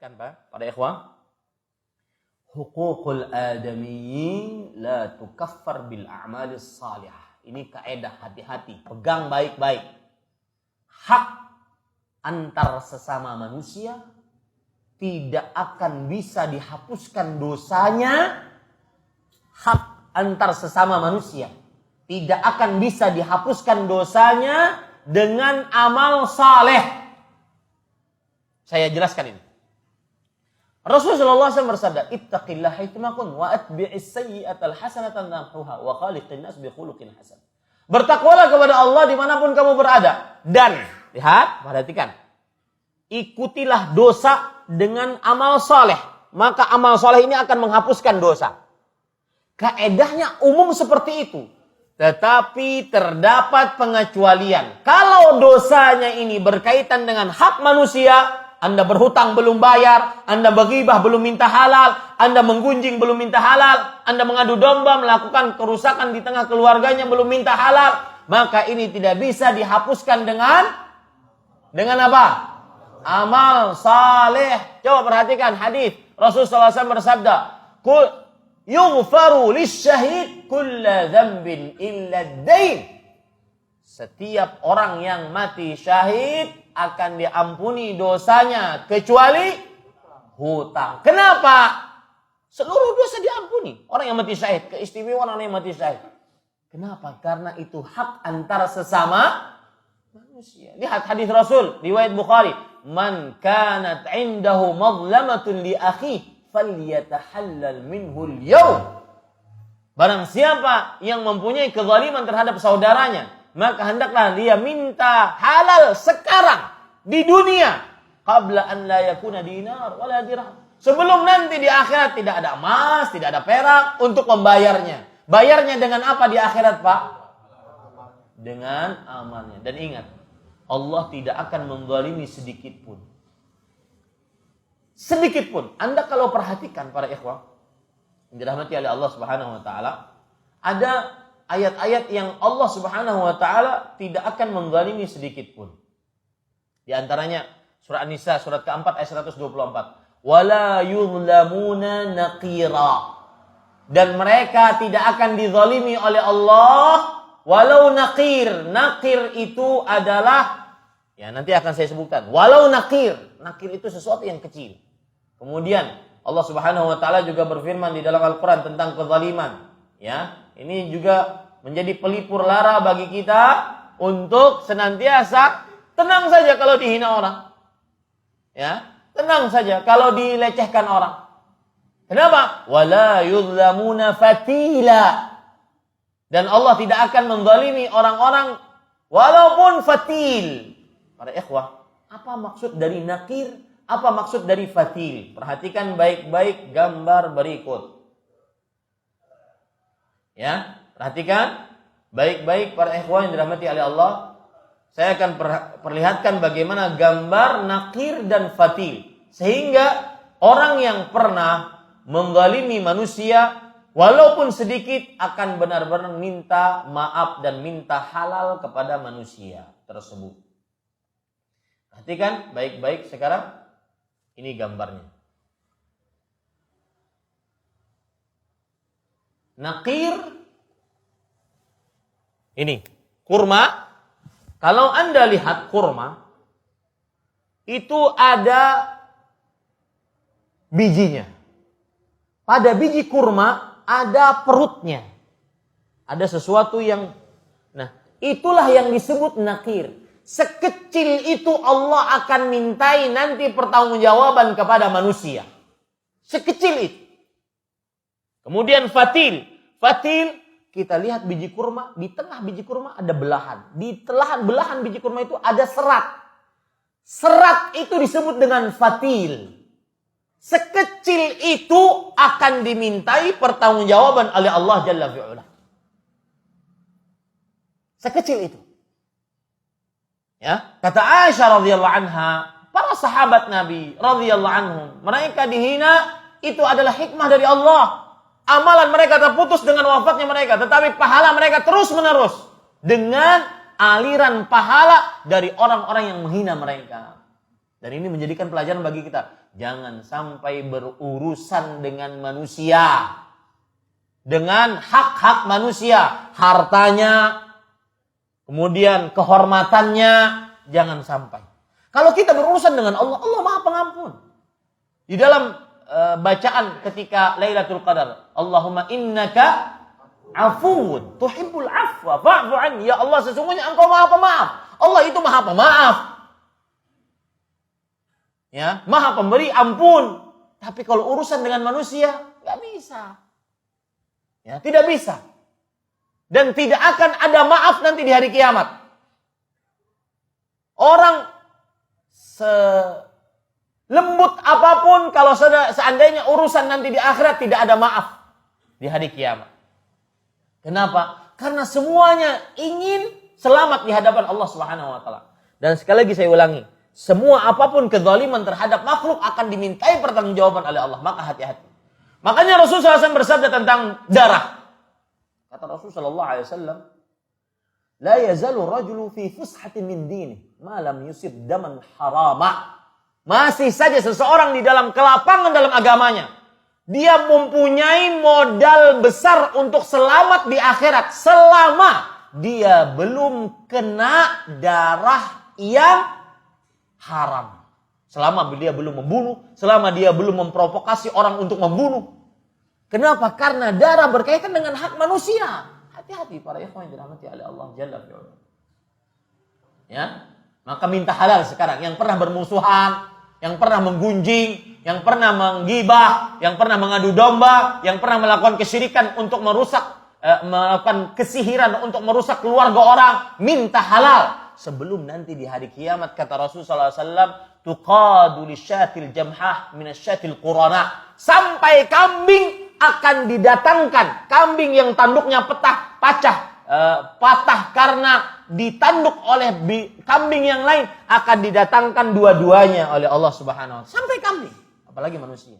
Kan Pak, pada ikhwah, huququl adamiyyin la tukaffar bil a'malis salihah. Ini kaidah, hati-hati, pegang baik-baik. Hak antar sesama manusia tidak akan bisa dihapuskan dosanya. Hak antar sesama manusia tidak akan bisa dihapuskan dosanya dengan amal saleh. Saya jelaskan ini. Rasulullah SAW bersabda, "Ittaqillah haitsuma kun wa atbi'is sayyi'atal hasanatan tamhuha wa khaliqin nas bi khuluqin hasan." Bertakwalah kepada Allah dimanapun kamu berada, dan lihat, perhatikan, ikutilah dosa dengan amal saleh, maka amal saleh ini akan menghapuskan dosa. Kaedahnya umum seperti itu, tetapi terdapat pengecualian. Kalau dosanya ini berkaitan dengan hak manusia, Anda berhutang belum bayar, Anda berghibah belum minta halal, Anda menggunjing belum minta halal, Anda mengadu domba, melakukan kerusakan di tengah keluarganya belum minta halal, maka ini tidak bisa dihapuskan dengan apa? Amal saleh. Coba perhatikan hadis Rasulullah SAW bersabda, yughfaru lisyahid kulla dzambin illa ad-dain. Setiap orang yang mati syahid akan diampuni dosanya kecuali hutang. Kenapa? Seluruh dosa diampuni. Orang yang mati syahid, keistimewaan orang yang mati syahid. Kenapa? Karena itu hak antara sesama manusia. Lihat hadis Rasul riwayat Bukhari, "Man kanat 'indahu madlamatun li akhihi falyatahallal minhu al-yawm." Barang siapa yang mempunyai kezaliman terhadap saudaranya, maka hendaklah dia minta halal sekarang di dunia, qabla an la yakuna dinar wala dirham. Sebelum nanti di akhirat tidak ada emas, tidak ada perak untuk membayarnya. Bayarnya dengan apa di akhirat, Pak? Dengan amalnya. Dan ingat, Allah tidak akan menzalimi sedikit pun. Sedikit pun. Anda kalau perhatikan para ikhwah yang dirahmati oleh Allah Subhanahu wa taala, ada ayat-ayat yang Allah Subhanahu wa taala tidak akan menzalimi sedikit pun. Di antaranya surah An-Nisa surat keempat ayat 124. Wala yuzlamuna naqira. Dan mereka tidak akan dizalimi oleh Allah walau naqir. Naqir itu adalah, ya nanti akan saya sebutkan. Walau naqir. Naqir itu sesuatu yang kecil. Kemudian Allah Subhanahu wa taala juga berfirman di dalam Al-Qur'an tentang kezaliman. Ya, ini juga menjadi pelipur lara bagi kita untuk senantiasa tenang saja kalau dihina orang. Ya, tenang saja kalau dilecehkan orang. Kenapa? Wala yuzlamuna fatila. Dan Allah tidak akan menzalimi orang-orang walaupun fatil. Para ikhwah, apa maksud dari nakir? Apa maksud dari fatil? Perhatikan baik-baik gambar berikut. Ya, perhatikan baik-baik para ikhwan yang dirahmati oleh Allah. Saya akan perlihatkan bagaimana gambar nakir dan fatil, sehingga orang yang pernah mengghalimi manusia walaupun sedikit akan benar-benar minta maaf dan minta halal kepada manusia tersebut. Perhatikan baik-baik sekarang. Ini gambarnya. Nakir, ini kurma. Kalau Anda lihat kurma, itu ada bijinya. Pada biji kurma ada perutnya. Ada sesuatu yang, nah itulah yang disebut nakir. Sekecil itu Allah akan mintai nanti pertanggungjawaban kepada manusia. Sekecil itu. Kemudian fatil. Fatil, kita lihat biji kurma, di tengah biji kurma ada belahan. Di belahan biji kurma itu ada serat. Serat itu disebut dengan fatil. Sekecil itu akan dimintai pertanggungjawaban oleh Allah Jalla fi'ula. Sekecil itu. Ya, kata Aisyah radhiyallahu anha, para sahabat Nabi radhiyallahu anhum, mereka dihina itu adalah hikmah dari Allah. Amalan mereka terputus dengan wafatnya mereka, tetapi pahala mereka terus menerus dengan aliran pahala dari orang-orang yang menghina mereka. Dan ini menjadikan pelajaran bagi kita. Jangan sampai berurusan dengan manusia. Dengan hak-hak manusia. Hartanya, kemudian kehormatannya, jangan sampai. Kalau kita berurusan dengan Allah, Allah Maha Pengampun. Di dalam bacaan ketika Lailatul Qadar, Allahumma innaka afuwun tuhibbul afwa fa'fu anni. Ya Allah, sesungguhnya Engkau Maha Pemaaf. Allah itu Maha Pemaaf. Ya, Maha Pemberi ampun. Tapi kalau urusan dengan manusia, nggak bisa. Ya, tidak bisa. Dan tidak akan ada maaf nanti di hari kiamat. Orang selembut apapun, kalau seandainya urusan nanti di akhirat tidak ada maaf di hari kiamat. Kenapa? Karena semuanya ingin selamat di hadapan Allah Subhanahu wa taala. Dan sekali lagi saya ulangi, semua apapun kezaliman terhadap makhluk akan dimintai pertanggungjawaban oleh Allah. Maka hati-hati. Makanya Rasulullah SAW bersabda tentang darah. Kata Rasulullah SAW, la yazalu rajulu fi fushatin min dinihi ma lam yusib daman harama. Masih saja seseorang di dalam kelapangan dalam agamanya. Dia mempunyai modal besar untuk selamat di akhirat selama dia belum kena darah yang haram. Selama dia belum membunuh, selama dia belum memprovokasi orang untuk membunuh. Kenapa? Karena darah berkaitan dengan hak manusia. Hati-hati para ikhwan yang dirahmati oleh Allah Jalla fi'ala. Ya, maka minta halal sekarang. Yang pernah bermusuhan, yang pernah menggunjing, yang pernah menggibah, yang pernah mengadu domba, yang pernah melakukan kesyirikan untuk melakukan kesihiran untuk merusak keluarga orang, minta halal. Sebelum nanti di hari kiamat, kata Rasulullah SAW, tuqadu lisyatil jamhah minasyatil qurana. Sampai kambing akan didatangkan. Kambing yang tanduknya patah karena ditanduk oleh kambing yang lain, akan didatangkan dua-duanya oleh Allah Subhanahu wa taala. Sampai kambing, apalagi manusia.